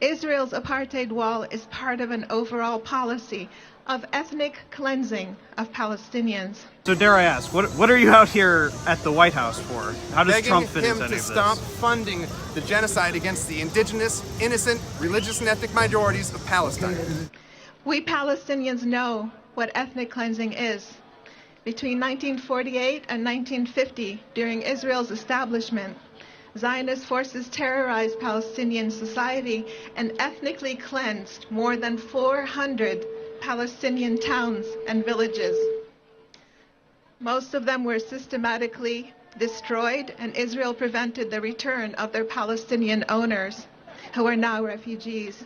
Israel's apartheid wall is part of an overall policy of ethnic cleansing of Palestinians. So dare I ask, what are you out here at the White House for? How does Trump fit into any of this? Begging him to stop funding the genocide against the indigenous, innocent, religious and ethnic minorities of Palestine. We Palestinians know what ethnic cleansing is. Between 1948 and 1950, during Israel's establishment, Zionist forces terrorized Palestinian society and ethnically cleansed more than 400 Palestinian towns and villages. Most of them were systematically destroyed, and Israel prevented the return of their Palestinian owners, who are now refugees.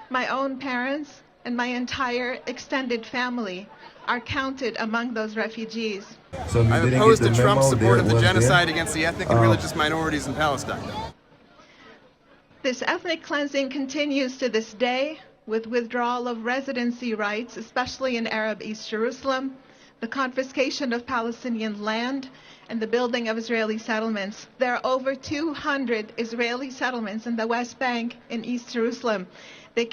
My own parents and my entire extended family are counted among those refugees. So I'm opposed to Trump's support of the genocide against the ethnic and religious minorities in Palestine. This ethnic cleansing continues to this day with withdrawal of residency rights, especially in Arab East Jerusalem, the confiscation of Palestinian land, and the building of Israeli settlements. There are over 200 Israeli settlements in the West Bank in East Jerusalem. They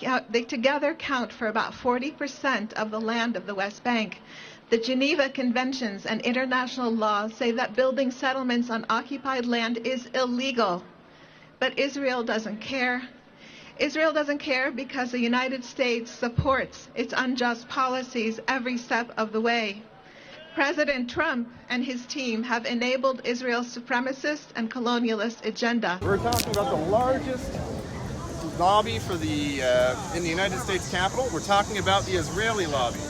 together count for about 40% of the land of the West Bank. The Geneva Conventions and international law say that building settlements on occupied land is illegal. But Israel doesn't care. Israel doesn't care because the United States supports its unjust policies every step of the way. President Trump and his team have enabled Israel's supremacist and colonialist agenda. We're talking about the largest lobby for in the United States Capitol. We're talking about the Israeli lobby.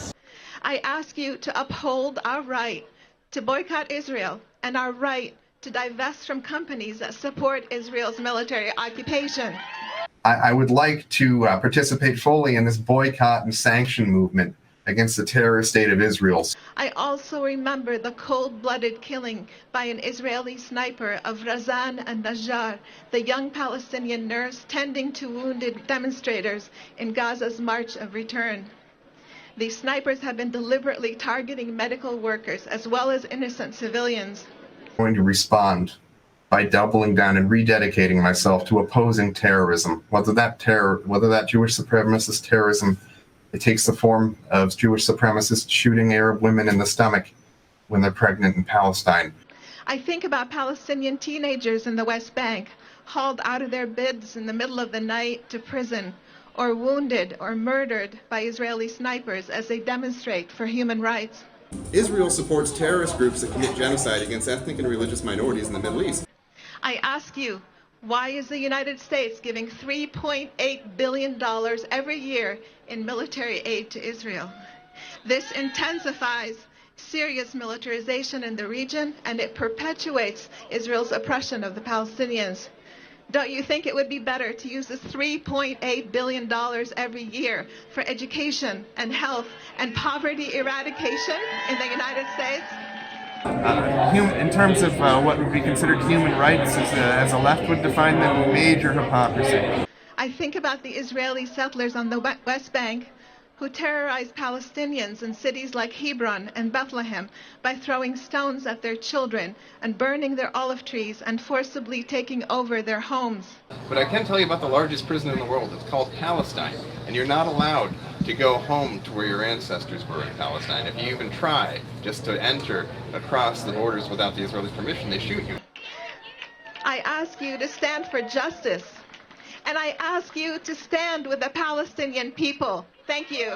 I ask you to uphold our right to boycott Israel and our right to divest from companies that support Israel's military occupation. I would like to participate fully in this boycott and sanction movement against the terrorist state of Israel. I also remember the cold-blooded killing by an Israeli sniper of Razan and Najjar, the young Palestinian nurse tending to wounded demonstrators in Gaza's March of Return. These snipers have been deliberately targeting medical workers as well as innocent civilians. I'm going to respond by doubling down and rededicating myself to opposing terrorism, whether that Jewish supremacist terrorism, it takes the form of Jewish supremacists shooting Arab women in the stomach when they're pregnant in Palestine. I think about Palestinian teenagers in the West Bank, hauled out of their beds in the middle of the night to prison, or wounded or murdered by Israeli snipers as they demonstrate for human rights. Israel supports terrorist groups that commit genocide against ethnic and religious minorities in the Middle East. I ask you, why is the United States giving $3.8 billion every year in military aid to Israel? This intensifies serious militarization in the region, and it perpetuates Israel's oppression of the Palestinians. Don't you think it would be better to use this $3.8 billion every year for education and health and poverty eradication in the United States? In terms of what would be considered human rights, as the left would define them, major hypocrisy. I think about the Israeli settlers on the West Bank who terrorized Palestinians in cities like Hebron and Bethlehem by throwing stones at their children and burning their olive trees and forcibly taking over their homes. But I can tell you about the largest prison in the world. It's called Palestine, and you're not allowed to go home to where your ancestors were in Palestine. If you even try just to enter across the borders without the Israelis' permission, they shoot you. I ask you to stand for justice, and I ask you to stand with the Palestinian people. Thank you.